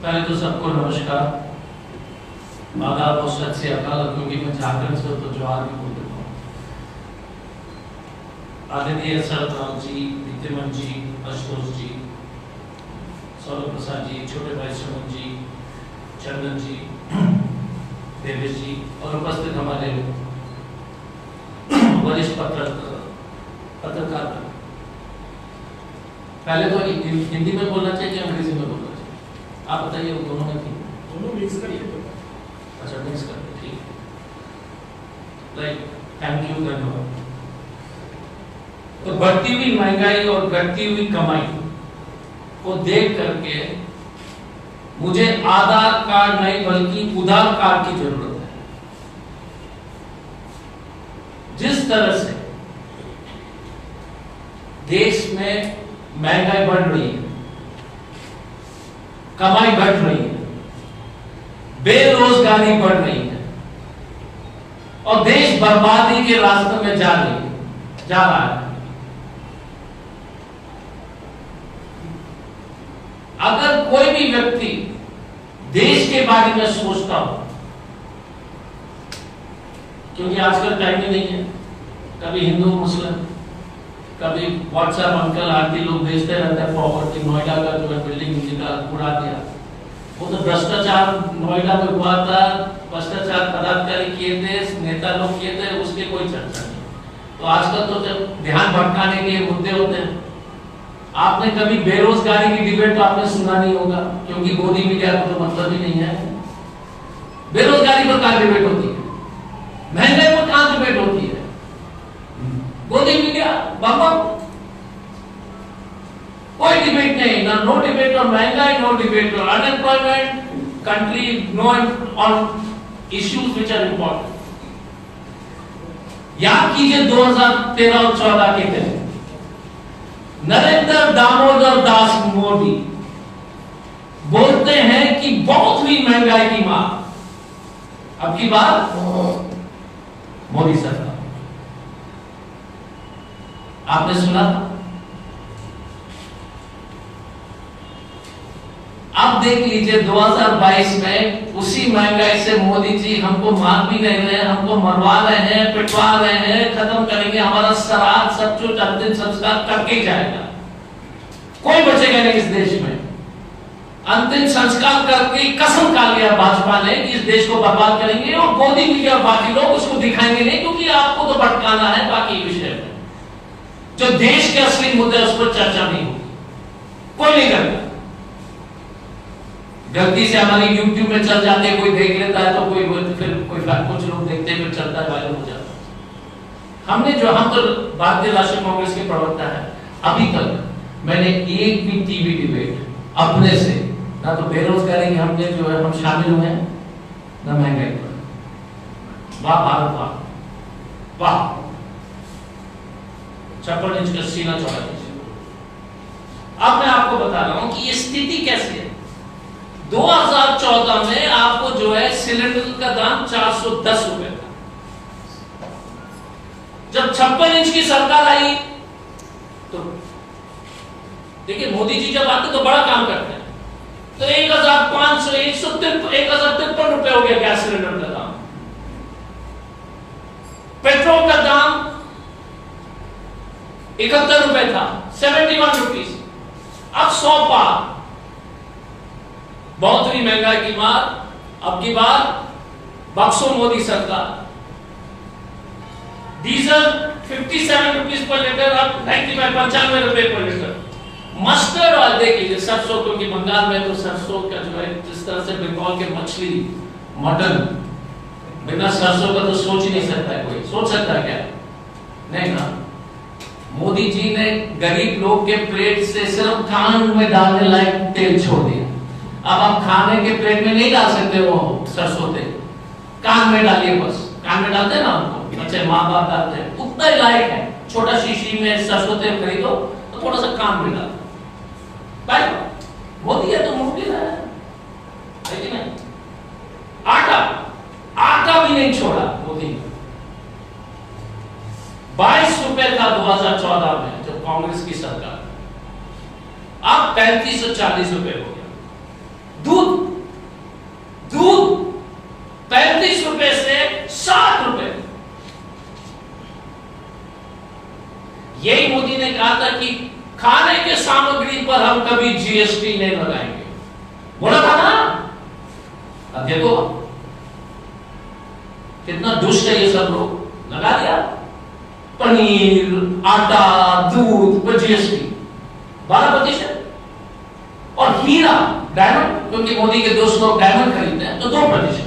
पहले तो सबको नमस्कार, आदाब और सत श्री अकाल। क्योंकि मैं झारखंड से तो जोहार भी बोल देता हूँ। आदरणीय सरदार जी, विद्यमान जी, आशुतोष जी, सौरभ प्रसाद जी, छोटे भाई सुमन जी, चंदन जी, देवेश जी और उपस्थित हमारे वरिष्ठ पत्रकार। पहले तो हिंदी में बोलना चाहिए कि अंग्रेजी में बोलना चाहिए? आप बताइए, वो दोनों में थी? दोनों मिक्स करके। अच्छा, मिक्स करके, ठीक है। राइट, थैंक यू, धन्यवाद। तो बढ़ती हुई महंगाई और घटती हुई कमाई को देख करके मुझे आधार कार्ड नहीं बल्कि उधार कार्ड की जरूरत है। जिस तरह से देश में महंगाई बढ़ रही है, कमाई घट रही है, बेरोजगारी बढ़ रही है और देश बर्बादी के रास्ते में जा रहा है। अगर कोई भी व्यक्ति देश के बारे में सोचता हो, क्योंकि आजकल टाइम ही नहीं है, कभी हिंदू मुस्लिम, कभी व्हाट्सएप अंकल आंटी लोग भेजते रहते हैं प्रॉपर्टी, नोएडा का जो है बिल्डिंग का उड़ा दिया। वो तो भ्रष्टाचार नोएडा में हुआ था, भ्रष्टाचार पदाधिकारी किए थे, नेता लोग किए थे, उसके कोई चर्चा नहीं। तो आजकल तो जब ध्यान भटकाने के मुद्दे होते हैं। आपने कभी बेरोजगारी की डिबेट तो आपने सुना नहीं होगा, क्योंकि गोदी मीडिया को तो मतलब ही नहीं है। बेरोजगारी पर कहां डिबेट होती है? महंगाई पर कहां डिबेट होती है? गोदी मीडिया बाबा कोई डिबेट नहीं, ना नो डिबेट ऑन महंगाई, no debate on unemployment, country no on issues which are important. याद कीजिए 2013 और 14 के दिन नरेंद्र दामोदर दास मोदी बोलते हैं कि बहुत हुई महंगाई की मार। अब की बात मोदी सरकार, आपने सुना था? अब देख लीजिए 2022 में उसी महंगाई से मोदी जी हमको मार भी नहीं रहे, हमको मरवा रहे हैं, पिटवा रहे हैं, खत्म करेंगे हमारा श्राद्ध सब कुछ, अंतिम संस्कार करके ही जाएगा, कोई बचेगा नहीं इस देश में। अंतिम संस्कार करके कसम खा लिया भाजपा ने कि इस देश को बर्बाद करेंगे, और मोदी मीडिया बाकी लोग उसको दिखाएंगे नहीं, क्योंकि आपको तो भटकाना है बाकी विषय में। जो देश के असली मुद्दे उस पर चर्चा नहीं होगी, कोई नहीं करता। गलती से हमारी YouTube में चल जाते हैं, कोई देख लेता है तो कोई फिर कोई कुछ लोग देखते हैं, फिर चलता है, वायरल हो जाता है। हम तो भारतीय राष्ट्रीय कांग्रेस के प्रवक्ता है, अभी तक मैंने एक भी टीवी डिबेट अपने से, ना तो बेरोजगारी के हमने जो है हम शामिल हुए हैं, ना महंगाई पर। वाह भारत वाह, वाह 56 इंच का सीना चौड़ा दीजिए। अब मैं आपको बता रहा हूं कि ये स्थिति कैसी है। 2014 में आपको जो है सिलेंडर का दाम 410 रुपए था। जब 56 इंच की सरकार आई तो देखिए, मोदी जी जब आते तो बड़ा काम करते हैं, तो 1053 रुपए हो गया गैस सिलेंडर का दाम। पेट्रोल का दाम 71 रुपए था, 71 रुपीज, अब 100 पार। बहुत हुई महंगाई की मार। अब की बार बक्सो मोदी सरकार। डीजल 57 रुपीज पर लीटर, अब 95 रुपए पर लीटर। मस्टर्ड ऑयल देख लीजिए, सरसों, क्योंकि बंगाल में तो सरसों का जो है, जिस तरह से बंगाल के मछली, मटन, बिना सरसों का तो सोच ही नहीं सकता है कोई। सोच सकता है क्या? नहीं ना। मोदी जी ने गरीब लोग के प्लेट से सिर्फ कान में डालने लायक तेल छोड़ दिया। अब आप खाने के प्लेट में नहीं डाल सकते वो सरसों तेल, कान में डालिए बस। कान में डालते हैं ना हमको, बच्चे माँ बाप डालते हैं, उतना ही लायक है। छोटा शीशी में सरसों तेल खरीदो तो थोड़ा सा कान में डालो। भाई मोदी है तो मोदी है कि नहीं? आटा भी नहीं छोड़ा मोदी ने। 22 रुपए था 2014 में जब कांग्रेस की सरकार, अब 3540 रुपए हो गया। दूध 35 रुपए से 60 रुपए। यही मोदी ने कहा था कि खाने के सामग्री पर हम कभी जीएसटी नहीं लगाएंगे, बोला था ना। अब देखो कितना दुष्ट है ये सब लोग, लगा दिया पनीर, आटा, दूध पर जीएसटी 12%। और हीरा, डायमंड, क्योंकि मोदी के दोस्त लोग डायमंड खरीदते हैं तो 2%,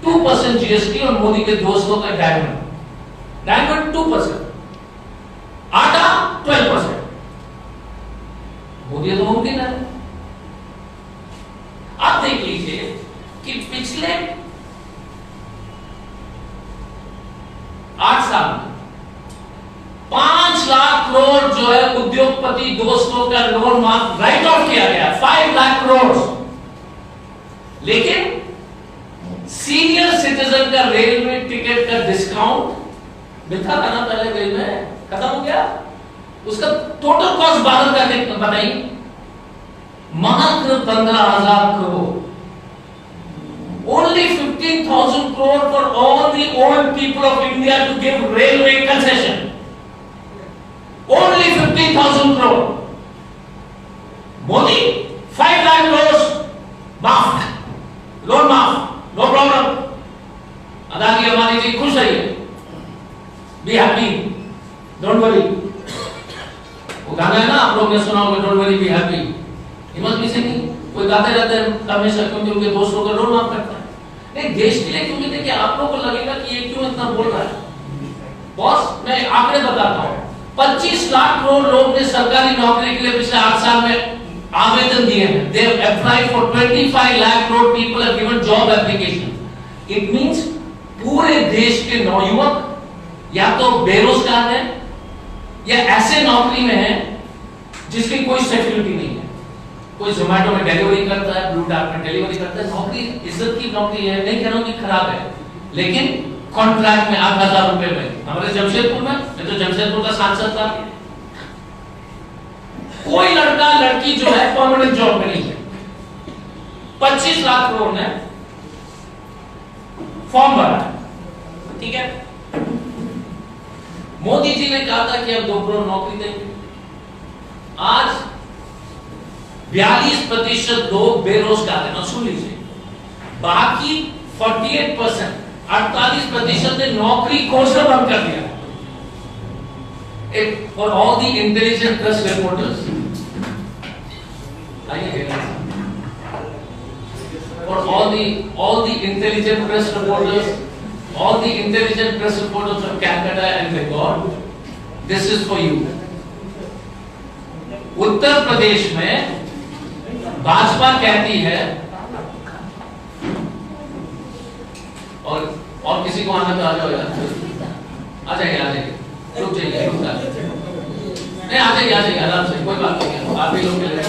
2% जीएसटी। और मोदी के दोस्त लोग का डायमंड 2%, आटा 12%। मोदी तो मुमकिन है। आप देख लीजिए कि पिछले 8 साल में 5 लाख करोड़ जो है उद्योगपति दोस्तों का लोन माफ राइट ऑफ किया गया, 5 लाख करोड़। लेकिन सीनियर सिटीजन का रेलवे टिकट का डिस्काउंट मिलता था ना पहले, रेल में खत्म हो गया। उसका टोटल कॉस्ट बादल का कितना बताइए, मात्र 15,000 crore. Only 15,000 crore for all the old people of India to give railway concession. Only 15,000 crore. Modi 5 lakh crores maaf, loan maaf, no problem. Adani Ambani जी खुश रहिए, be happy, don't worry. वो गाना है ना, आप लोग ने सुना होगा, don't worry, be happy. हिम्मत भी से नहीं कोई गाते रहते हैं हमेशा, क्योंकि उनके दोस्तों का लोन माफ करता है। नहीं, देश के लिए, क्योंकि देखिए आप लोगों को लगेगा कि ये क्यों इतना बोल रहा है। बॉस मैं आंकड़े बताता हूं, 25 लाख करोड़ लोग ने सरकारी नौकरी के लिए पिछले 8 साल में आवेदन दिए हैं। They have applied for 25 lakh crore people have given job application. It means पूरे देश के नौयुवक या तो बेरोजगार हैं या ऐसे नौकरी में हैं जिसकी कोई सिक्योरिटी नहीं है। कोई जोमेटो में डिलीवरी करता है, ब्लू डार्ट में डिलीवरी करता है, नौकरी इज्जत की नौकरी है, नहीं कह रहा हूं कि खराब है, लेकिन कॉन्ट्रैक्ट में 8,000 रुपए में। हमारे जमशेदपुर में, मैं तो जमशेदपुर का सांसद था, कोई लड़का लड़की जो है परमानेंट जॉब में नहीं है। 25 लाख करोड़ ने फॉर्म भरा, ठीक है। मोदी जी ने कहा था कि अब 2 करोड़ नौकरी देंगे। आज 42% लोग बेरोजगार हैं। सुन लीजिए, बाकी 48%, 48% ने नौकरी खोजना बंद कर दिया। For all the intelligent press reporters, for all the intelligent press reporters, all the intelligent press reporters of Calcutta and Bengal, this is for you. Uttar Pradesh में भाजपा कहती है, और किसी को आना तो आ जाओ यार, आ जाइए, रुक जाइए, नहीं आ जाइए आराम से, कोई बात नहीं है, आप ही लोग के लिए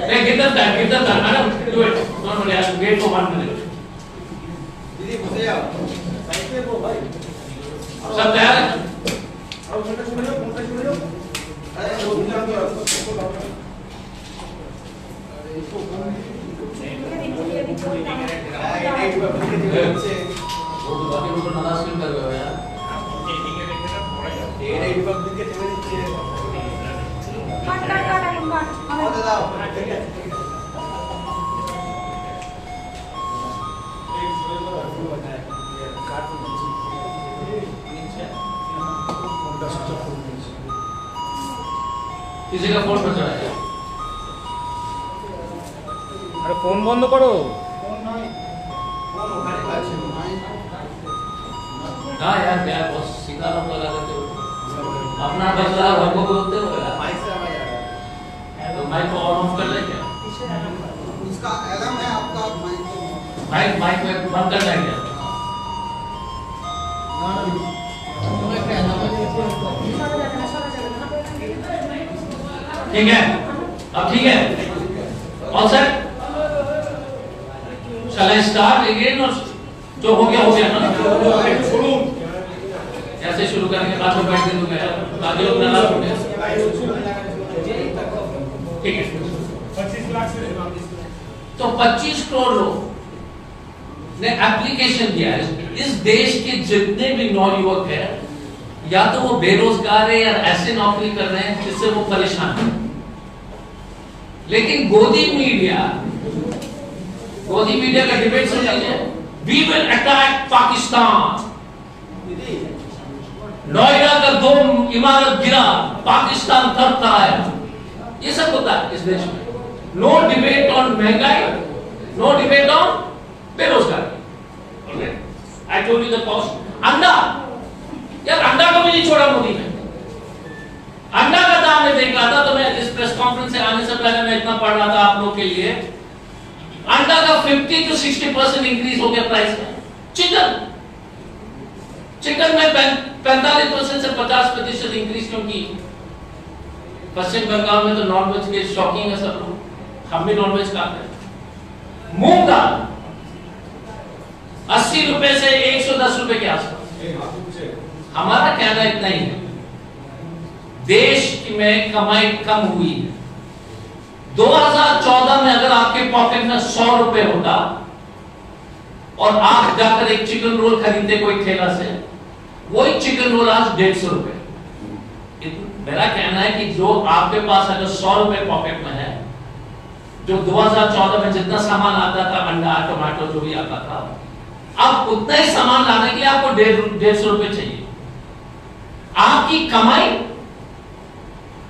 नहीं, किधर madam, do it, don't worry, I wait for 1 minute. सब तैयार है? किसी का फोन बज रहा है? अरे फोन बंद करो। हाँ यार, क्या बहुत सीधा लोग लगा देते हो, अपना बदला हमको बोलते हो यार। तो माइक को ऑन ऑफ कर ले क्या? उसका एलम है आपका माइक में बंद कर लेंगे। ठीक है, अब ठीक है, all set. Shall I start again or जो हो गया ना? कैसे शुरू करेंगे? बाद में बैठ दूंगा यार, बाकी लोग नाराज हो गए। ठीक है, 25 लाख से तो 25 करोड़ लोग ने एप्लीकेशन दिया है। इस देश के जितने भी नौयुवक हैं, या तो वो बेरोजगार है या ऐसे नौकरी कर रहे हैं जिससे वो परेशान है। लेकिन गोदी मीडिया का डिबेट सुन लीजिए, we will attack Pakistan, Noida का 2 इमारत गिरा, पाकिस्तान थरथराया, ये सब होता है इस देश में। नो डिबेट ऑन महंगाई, नो डिबेट ऑन बेरोजगारी। I told you the cost. अंडा, यार अंडा को भी नहीं छोड़ा मोदी ने। अंडा का दाम मैं देख रहा था, तो मैं इस प्रेस कॉन्फ्रेंस से आने से पहले मैं इतना पढ़ रहा था आप लोग के लिए, अंडा का 50 to 60% इंक्रीज हो गया प्राइस में। चिकन में 45% से 50% इंक्रीज, क्योंकि पश्चिम बंगाल में तो नॉनवेज के शौकीन है सब लोग, हम भी नॉनवेज खाते हैं। मूंग दाल 80 रुपए से 110 रुपए के आसपास। हमारा कहना इतना ही है, देश में कमाई कम हुई है। 2014 में अगर आपके पॉकेट में 100 रुपए होता और आप जाकर एक चिकन रोल खरीदते कोई ठेला से, वही चिकन रोल आज 150 रुपए। मेरा कहना है कि जो आपके पास अगर 100 रुपए पॉकेट में है, जो 2014 में जितना सामान आता था, अंडा टमाटो जो भी आता था, अब उतना ही सामान लाने के लिए आपको 150 रुपए चाहिए। आपकी कमाई,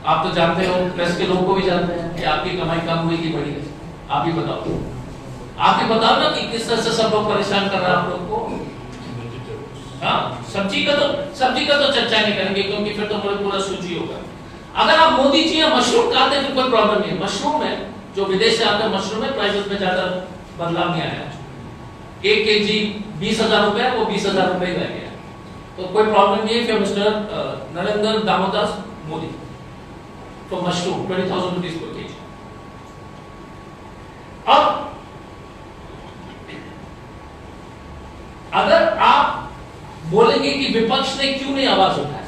आप तो जानते हो, प्रेस के लोग को भी जानते हैं कि आपकी कमाई कम हुई कि बढ़ी है। आप ही बताओ, आप ही बताओ ना कि किस तरह से सब लोग परेशान कर रहे हैं आप लोग को। हाँ, सब्जी का तो चर्चा नहीं करेंगे, क्योंकि फिर तो पूरा सूची होगा। अगर आप मोदी जी या मशरूम खाते हैं, फिर कोई प्रॉब्लम नहीं है। मशरूम है जो विदेश से आते हैं, मशरूम में प्राइसेस में ज्यादा बदलाव नहीं आया। 1 केजी 20,000 रुपए, वो 20,000 रुपए रह गया, तो कोई प्रॉब्लम नहीं है कि मिस्टर नरेंद्र दामोदर मोदी तो मशरूम 20,000 रुपीज पर केजी। अब अगर आप बोलेंगे कि विपक्ष ने क्यों नहीं आवाज उठाया,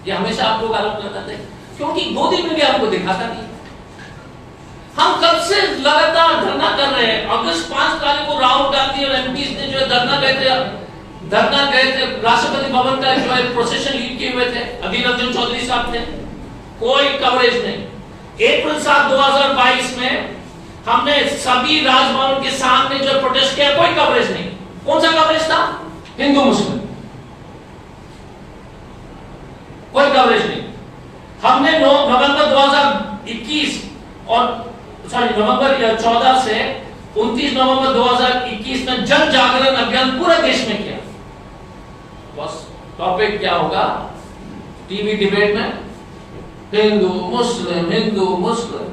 ये हमेशा आप लोग आरोप लगाते हैं, क्योंकि गोदी मीडिया आपको दिखाता नहीं। हम कब से लगातार धरना कर रहे हैं। अगस्त 5 तारीख को राहुल गांधी और एमपीज ने जो है धरना गए थे, राष्ट्रपति भवन का जो है प्रोसेशन लीड किए हुए थे अधीर रंजन चौधरी साहब ने, कोई कवरेज नहीं। अप्रैल 7, 2022 में हमने सभी राजभवन के सामने जो प्रोटेस्ट किया, कोई कवरेज नहीं। कौन सा कवरेज था? हिंदू मुस्लिम, कोई कवरेज नहीं। हमने नवंबर 2021 और नवंबर 14 से 29 नवंबर 2021 में जन जागरण अभियान पूरे देश में किया। बस टॉपिक क्या होगा टीवी डिबेट में? हिंदू मुस्लिम, हिंदू मुस्लिम,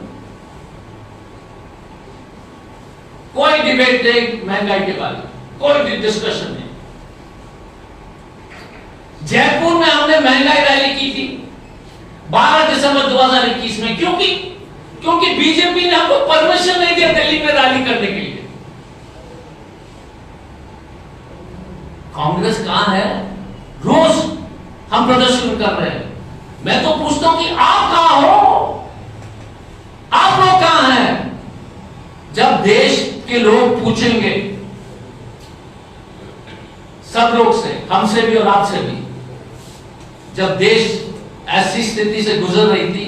कोई डिबेट नहीं महंगाई के बारे में, कोई डिस्कशन नहीं। जयपुर में हमने महंगाई रैली की थी 12 दिसंबर 2021 में, क्योंकि बीजेपी ने हमको परमिशन नहीं दिया दिल्ली में रैली करने के लिए। कांग्रेस कहां है? रोज हम प्रदर्शन कर रहे हैं। मैं तो पूछता हूं कि आप कहां हो? आप लोग कहां हैं? जब देश के लोग पूछेंगे, सब लोग से, हमसे भी और आपसे भी, जब देश ऐसी स्थिति से गुजर रही थी,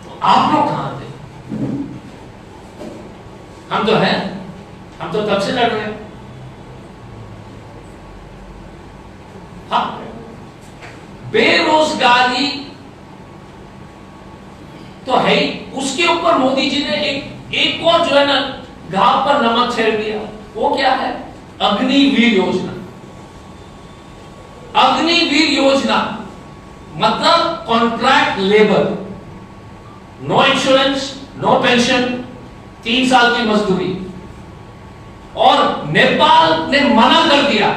तो आप लोग कहां थे? हम तो हैं, हम तो तब से लड़ रहे हैं। हाँ, बेरोजगारी तो है ही, उसके ऊपर मोदी जी ने एक और जो है ना घाव पर नमक छेड़ दिया। वो क्या है? अग्निवीर योजना। अग्निवीर योजना मतलब contract labour, no insurance, no pension, 3 साल की मजदूरी। और नेपाल ने मना कर दिया।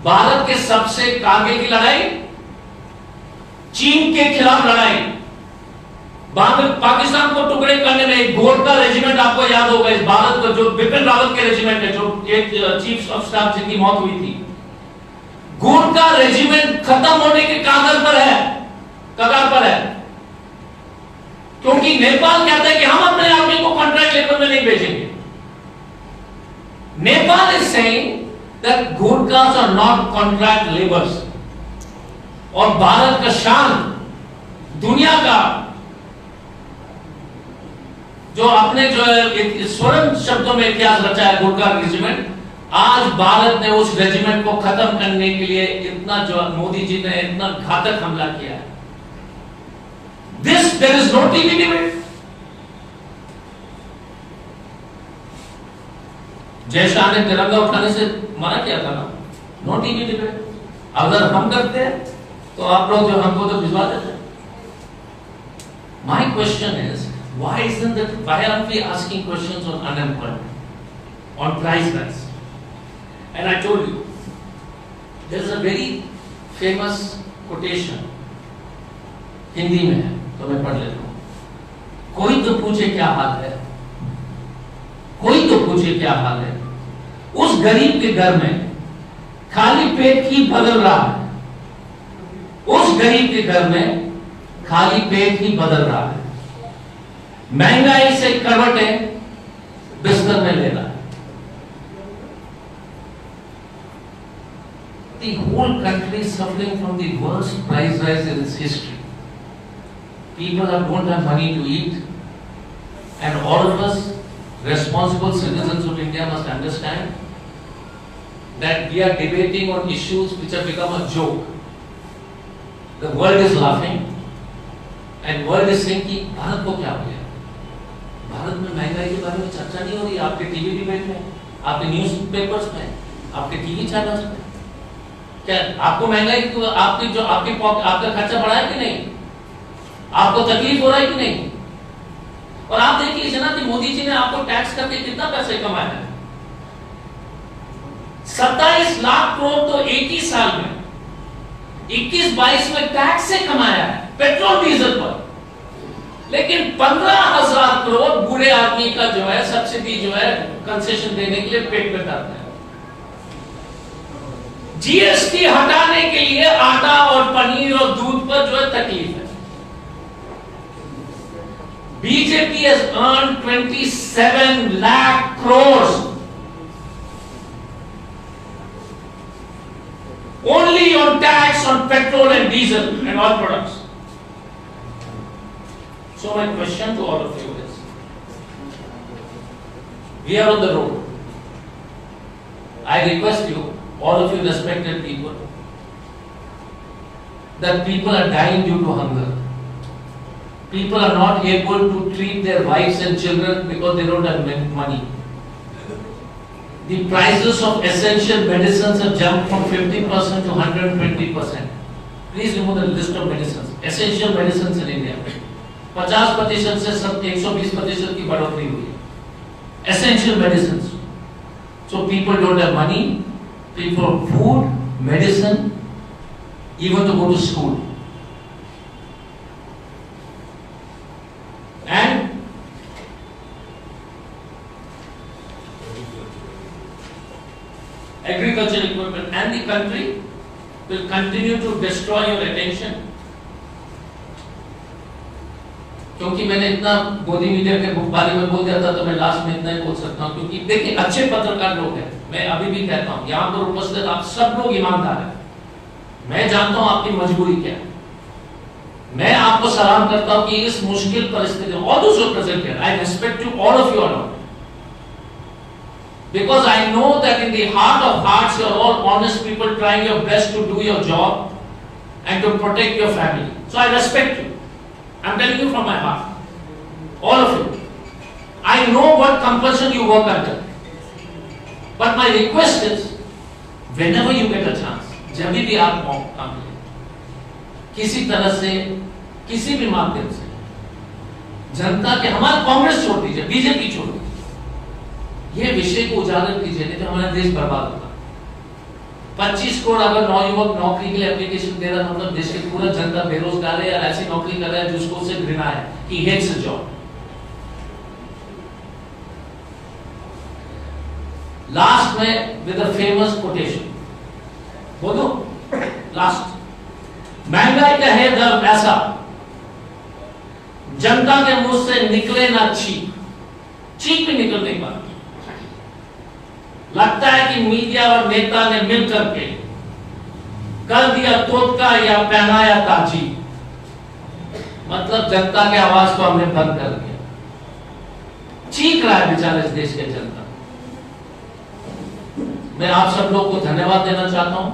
भारत के सबसे कारगिल की लड़ाई, चीन के खिलाफ लड़ाई, पाकिस्तान को टुकड़े करने में एक गोरखा रेजिमेंट, आपको याद होगा इस भारत को, जो बिपिन रावत के रेजिमेंट है, जो एक चीफ ऑफ स्टाफ जिनकी मौत हुई थी, गोरखा रेजिमेंट खत्म होने के कगार पर है। क्योंकि नेपाल कहता है कि हम अपने आर्मी को कॉन्ट्रैक्ट लेबर में नहीं भेजेंगे। Nepal is saying that Gurkhas are not contract laborers. और भारत का शान, दुनिया का जो अपने जो स्वर्ण शब्दों में इतिहास रचा है गुरखा रेजिमेंट, आज भारत ने उस रेजिमेंट को खत्म करने के लिए इतना जो मोदी जी ने इतना घातक हमला किया है. This there is no TV debate. Jay Shah ने तिरंगा उठाने से मना किया था ना, नो टीवी डिबेट. अगर हम करते हैं तो आप लोग जो हमको तो भिजवा देते हैं. My question is, why aren't we asking questions on unemployment, on price rise? And I told you, there is a very famous quotation, Hindi में है तो मैं पढ़ लेता हूँ. कोई तो पूछे क्या हाल है, कोई तो पूछे क्या हाल है, उस गरीब के घर में खाली पेट ही बदल रहा है. उस गरीब के घर में खाली पेट ही बदल रहा है. महंगाई से करवटें बिस्तर में ले रहा है. The whole country is suffering from the worst price rise in its history. People don't have money to eat, and all of us responsible citizens of India must understand that we are debating on issues which have become a joke. The world is laughing and world is saying कि भारत को क्या हो गया. भारत में महंगाई के बारे में चर्चा नहीं हो रही आपके टीवी डिबेट में, आपके न्यूज़ पेपर्स में, आपके टीवी चैनल्स में. क्या आपको महंगाई को आपका खर्चा बढ़ा है कि नहीं, आपको तकलीफ हो रहा है कि नहीं. और आप देख लीजिए ना कि मोदी जी ने आपको टैक्स करके कितना पैसे कमाया है. 27 लाख करोड़ तो 21 साल में, 21-22 में टैक्स से कमाया है पेट्रोल डीजल पर. लेकिन 15,000 करोड़ बूढ़े आदमी का जो है सब्सिडी जो है कंसेशन देने के लिए पेट में डालता है. जीएसटी हटाने के लिए आटा और पनीर और दूध पर जो है तकलीफ है. BJP has earned 27 lakh crores only on tax on petrol and diesel and oil products. So my question to all of you is, we are on the road. I request you, all of you respected people, that people are dying due to hunger. People are not able to treat their wives and children because they don't have money. The prices of essential medicines have jumped from 50% to 120%. Please remove the list of medicines. Essential medicines in India. 50% से सब 120% की बढ़ोतरी हुई है. Essential medicines. So people don't have money. People have food, medicine, even to go to school. And agricultural equipment, and the country will continue to destroy your attention. क्योंकि मैंने इतना Modi media के बारे में बोल दिया था तो मैं लास्ट में इतना ही बोल सकता हूँ. क्योंकि देखिए अच्छे पत्रकार लोग हैं, मैं अभी भी कहता हूँ यहाँ पर उपस्थित आप सब लोग ईमानदार हैं. मैं जानता हूँ आपकी मजबूरी क्या है. मैं आपको सलाम करता हूँ कि इस मुश्किल परिस्थिति में all those who are present here, I respect you, all of you are not. Because I know that in the heart of hearts you are all honest people trying your best to do your job and to protect your family. So I respect you. I'm telling you from my heart. All of you. I know what compulsion you work under. But my request is, whenever you get a chance, जब भी आप काम करें, किसी तरह से, किसी भी माध्यम से, जनता के, हमारा कांग्रेस छोड़ दीजिए, बीजेपी छोड़ दीजिए, ये विषय को उजागर कीजिए, नहीं तो हमारा देश बर्बाद होगा. 25 करोड़ अगर नौयुवक नौकरी के लिए एप्लीकेशन दे रहा, मतलब देश की पूरा जनता बेरोजगार है या ऐसी नौकरी कर रहा है जिसको उसे घृणा है, he hates a job. Last में विद अ फेमस कोटेशन बोलो. लास्ट, महंगाई का है दर ऐसा, जनता के मुंह से निकले ना चीख, चीख भी निकल नहीं पाती. लगता है कि मीडिया और नेता ने मिलकर के कर दिया तोतका या पहनाया ताजी, मतलब जनता के आवाज को हमने बंद कर दिया। चीख रहा है बेचारा इस देश के जनता। मैं आप सब लोग को धन्यवाद देना चाहता हूं।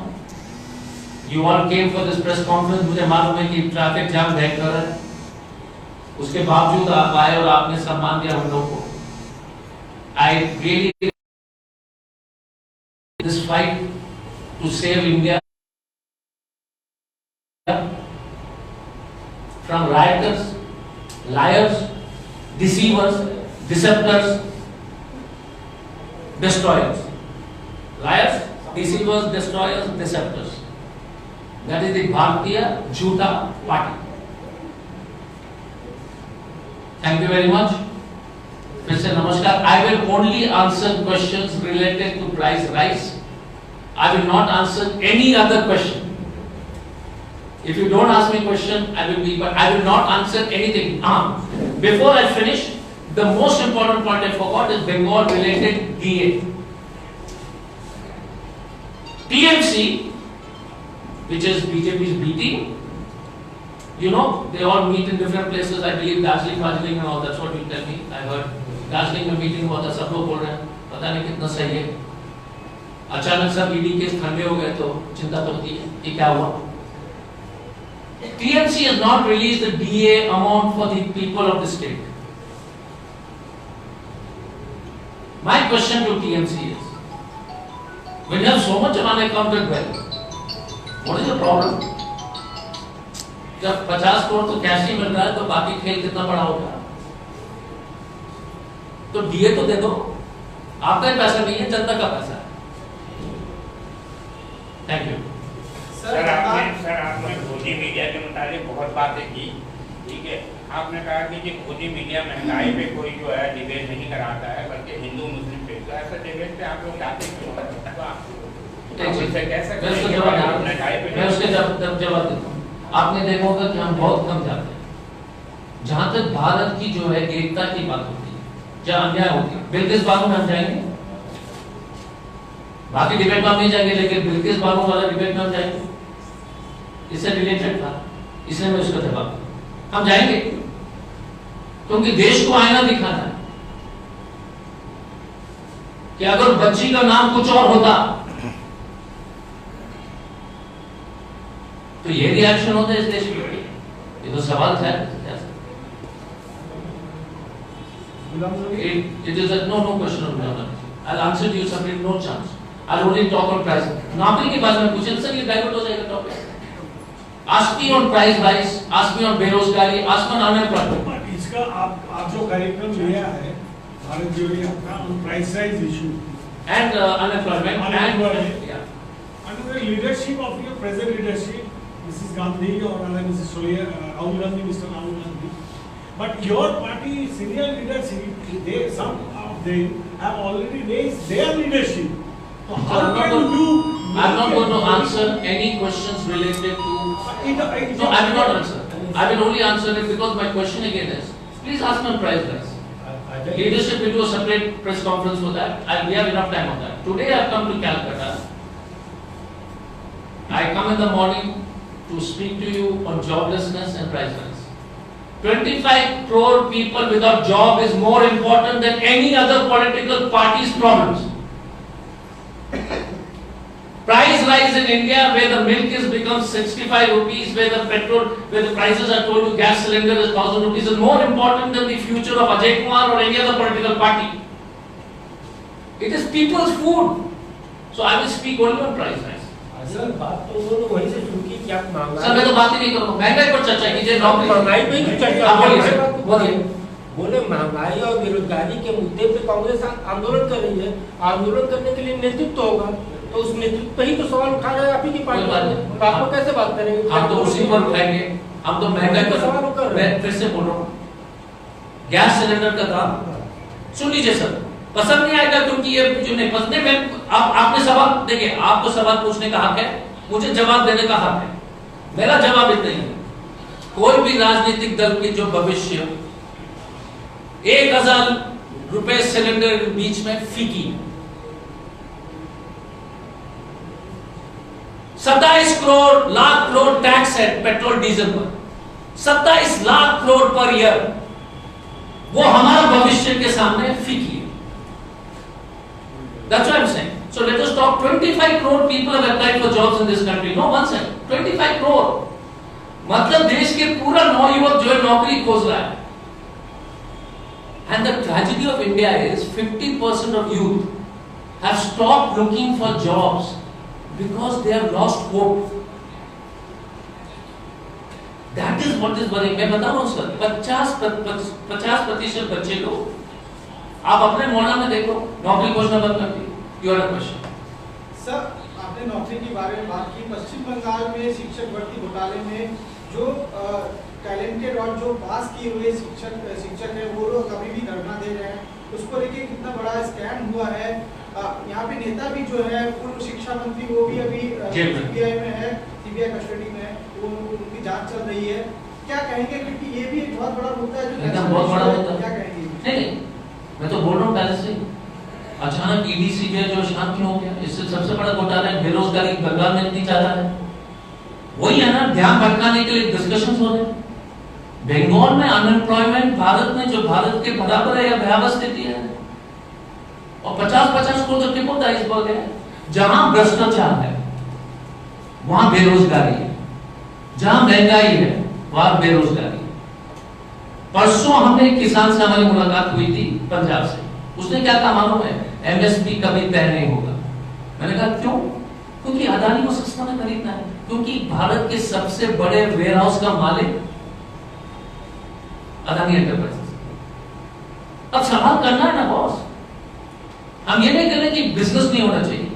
You all came for this press conference। मुझे मालूम है कि ट्रैफिक जाम भयंकर है, उसके बावजूद आप आए और आपने सम्मान दिया हम लोग को। I really this fight to save India from rioters, liars, deceivers, deceptors, destroyers. Liars, deceivers, destroyers, deceptors. That is the Bharatiya Jhota Party. Thank you very much. फिर से नमस्कार। I will only answer questions related to price rise. I will not answer any other question. If you don't ask me question, but I will not answer anything. Before I finish, the most important point I forgot is Bengal related DA. TMC, which is BJP's B team, you know, they all meet in different places. I believe Darjeeling and all. That's what you tell me. I heard Darjeeling में meeting हुआ था, सब लोग बोल रहे हैं पता नहीं कितना सही है। अचानक सब ईडी केस ठंडे हो गए तो चिंता तो होती है कि क्या हुआ। TMC has not released the DA amount for the people of the state. My question to TMC is, when you have so much unaccounted wealth, what is the problem? जब 50 करोड़ तो कैश ही मिल रहा है तो बाकी खेल कितना बड़ा होगा? तो डीए तो दे दो, आपका ही पैसा नहीं है, जनता का पैसा है। Thank you. सर आपने खोजी मीडिया के मुताबिक बहुत बातें की, ठीक है। आपने कहा कि खोजी मीडिया महंगाई पे कोई जो है डिबेट नहीं कराता है, बल्कि हिंदू मुस्लिम पे, तो ऐसा डिबेट पे आप लोग जाते क्यों? आपने देखा होगा कि हम बहुत कम जाते हैं। जहां तक भारत की जो है एकता की बात होती है, जहां अन्याय होती है, बिल्किस बानो में हम जाएंगे, बाकी डिबेट में हम नहीं जाएंगे, लेकिन बिल्किस बानो वाला डिबेट में हम जाएंगे। इससे रिलेटेड था, इसलिए मैं उसका जवाब दूं। हम जाएंगे क्योंकि देश को आईना दिखाना है कि अगर बच्ची का नाम कुछ और होता तो ये रिएक्शन होता है इस देश में। ये तो सवाल है। It is a no question of Gulam Nabi. I'll answer to you separately, no chance. I'll only talk on price. नौकरी के बारे में पूछे सर, ये डाइवर्ट हो जाएगा topic. Ask me on price rise, ask me on बेरोजगारी, ask me on unemployment. इसका आप जो कार्यक्रम लिया है भारत जोड़िया का on price rise issue and unemployment and yeah. Under the leadership of your present leadership, Mrs. Gandhi or Mrs. Sonia, Rahul Gandhi, Mr. Rahul Gandhi, but your party senior leadership, some of them have already raised their leadership. So how can you? I'm not going to answer any questions related to. No, I will not answer. I will only answer it because my question again is, please ask me on price rise. Leadership will do a separate press conference for that. We have enough time on that. Today I have come to Calcutta. I come in the morning to speak to you on joblessness and price rise. 25 crore people without job is more important than any other political party's problems. Price rise in India, where the milk is become 65 rupees, where the petrol, where the prices are told to gas cylinder is 1000 rupees, is more important than the future of Ajay Kumar or any other political party. It is people's food. So I will speak only on price rise. Sir बात तो उन्होंने वहीं से शुरू की कि आप महंगाई। सर मैं तो बात ही नहीं करूँगा, महंगाई पर चर्चा कीजिए। महंगाई पे ही चर्चा बोलिए। बोले महंगाई और बेरोजगारी के मुद्दे पे कांग्रेस आंदोलन कर रही है। आंदोलन करने के लिए नेतृत्व होगा, तो उस नेतृत्व पे ही तो सवाल उठा रहे हैं आप ही की पार्टी। तो आपको कैसे बात करेंगे? हम तो उसी पर उठाएंगे। हम तो महंगाई पर सवाल कर रहे हैं। मैं फिर से बोल रहा हूँ, गैस सिलेंडर का दाम सुन लीजिए सर, पसंद नहीं आएगा क्योंकि ये जो नहीं पसंद है। मैं आपने सवाल देखिए, आपको सवाल पूछने का हक है, मुझे जवाब देने का हक है। मेरा जवाब इतना ही है, कोई भी राजनीतिक दल की जो भविष्य 1000 रुपए सिलेंडर के बीच में फीकी, 27 करोड़ लाख करोड़ टैक्स है पेट्रोल डीजल पर, 27 लाख करोड़ पर ईयर। वो हमारा भविष्य के सामने फीकी है। That's what I'm saying. So let us talk. 25 crore people have applied for jobs in this country. No, one second. 25 crore. मतलब देश के पूरा नौयुवक जो है नौकरी खोज रहा है। And the tragedy of India is 50% of youth have stopped looking for jobs because they have lost hope. That is what is worrying. मैं बता रहा हूँ सर, 50% बच्चे लोग, आप अपने मोहल्ला में देखो, नौकरी खोजना बंद कर दी। योर क्वेश्चन सर, आपने नौकरी के बारे में बात की। पश्चिम बंगाल में शिक्षक भर्ती घोटाले में जो टैलेंटेड और जो पास किए हुए शिक्षक है वो लोग अभी भी धरना दे रहे हैं। उसको लेके कितना बड़ा स्कैम हुआ है। यहाँ पे नेता भी जो है पूर्व शिक्षा मंत्री, वो भी अभी सीबीआई में है, सीबीआई कस्टडी में है, वो उनकी जांच चल रही है। क्या कहेंगे, क्योंकि ये भी एक बहुत बड़ा मुद्दा है जो बहुत बड़ा मुद्दा। क्या कहेंगे? नहीं, मैं तो बोल रहा हूँ पहले से, अचानक ईडी सीबीआई जो शांत क्यों हो गया? इससे सबसे बड़ा घोटाला है बेरोजगारी। बंगाल में इतनी ज्यादा है, वही है ना, ध्यान भटकाने के लिए डिस्कशन हो रहे हैं। बंगाल में अनएम्प्लॉयमेंट भारत में जो भारत के बराबर है या भयावह स्थिति है, और 50-50 करोड़ तो टिप होता है इस बार है। जहां भ्रष्टाचार है वहां बेरोजगारी है, जहां महंगाई है वहां बेरोजगारी। परसों हमने एक किसान से हमारी मुलाकात हुई थी पंजाब से, उसने क्या कहा मालूम है? एमएसपी कभी तय नहीं होगा। मैंने कहा क्यों? क्योंकि अदानी को सस्ता में खरीदना है, क्योंकि भारत के सबसे बड़े वेयर हाउस का मालिक अदानी एंटरप्राइजेस। अब सवाल करना है ना बॉस, हम ये नहीं कह रहे कि बिजनेस नहीं होना चाहिए,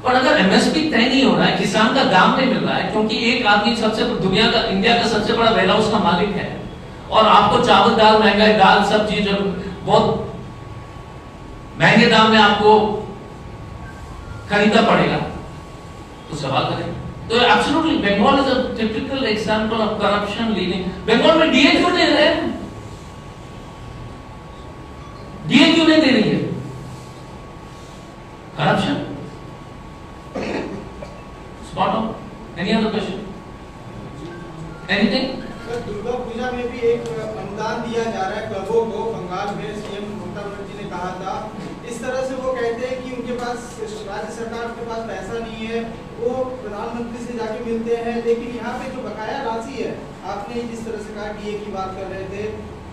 पर अगर एमएसपी तय नहीं हो रहा है, किसान का दाम नहीं मिल रहा है, क्योंकि एक आदमी सबसे दुनिया का, इंडिया का सबसे बड़ा वेयर हाउस का मालिक है, और आपको चावल दाल महंगा है, दाल सब चीज बहुत महंगे दाम में आपको खरीदना पड़ेगा, तो सवाल करें। तो absolutely Bengal is a typical example of corruption leading. Bengal में डीए क्यों दे रहे हैं? डीए क्यों नहीं दे रही है? Corruption. Spot on. Any other question? Anything? Durga Puja में भी एक अनुदान दिया जा रहा है क्लबों को। बंगाल में सीएम ममता बनर्जी ने कहा था, इस तरह से वो कहते हैं कि उनके पास, राज्य सरकार के पास पैसा नहीं है, वो प्रधानमंत्री से जाके मिलते हैं, लेकिन यहाँ पे जो बकाया राशि है, आपने जिस तरह से कहा डीए की बात कर रहे थे,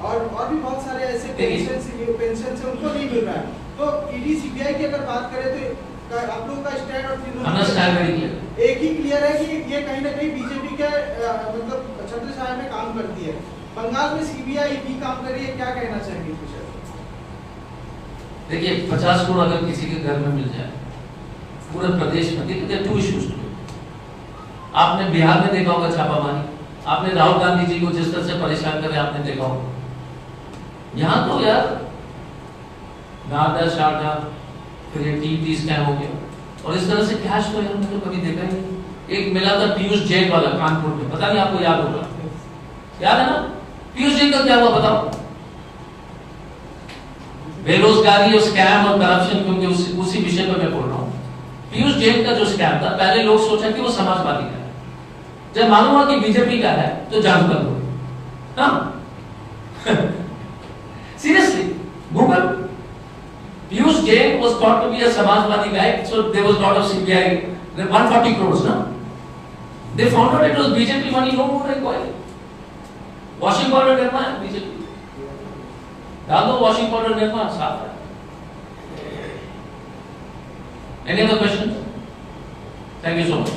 और भी बहुत सारे ऐसे पेंशन से उनको नहीं मिल रहा है। तो ईडी सीबीआई की अगर बात करें तो आप लोगों का स्टैंड और एक ही क्लियर है कि ये कहीं ना कहीं बीजेपी के मतलब छत्र छाया में काम करती है। बंगाल में सीबीआई भी काम कर रही है, क्या कहना चाहेंगे कुछ? देखिए 50 करोड़ अगर किसी के घर में मिल जाए पूरे प्रदेश में, देखिए टू इश्यूज। आपने बिहार में देखा होगा छापामारी, आपने राहुल गांधी जी को जिस तरह से परेशान करे आपने देखा होगा। यहाँ तो यार नारदा शारदा, फिर ये टीटी स्कैम हो गया, और इस तरह से कैश तो यार मैंने तो कभी देखा ही नहीं। एक मिला था पीयूष जैन वाला कानपुर में, पता नहीं आपको याद होगा, याद है ना? पीयूष जैन का क्या हुआ बताओ? बेरोजगारी और स्कैम और करप्शन, क्योंकि उसी विषय पर मैं बोल रहा हूँ। पीयूष जैन का जो स्कैम था, पहले लोग सोचा कि वो समाजवादी का है, जब मालूम हुआ कि बीजेपी का है तो जान कर दो। Seriously Google, Piyush Jain was thought to be a Samajwadi guy, so there was lot of CBI, 140 crores, no? They found out it was BJP money, no more required. Washing powder Nirma है BJP, डाल दो washing powder Nirma, साफ है। Any other questions? Thank you so much.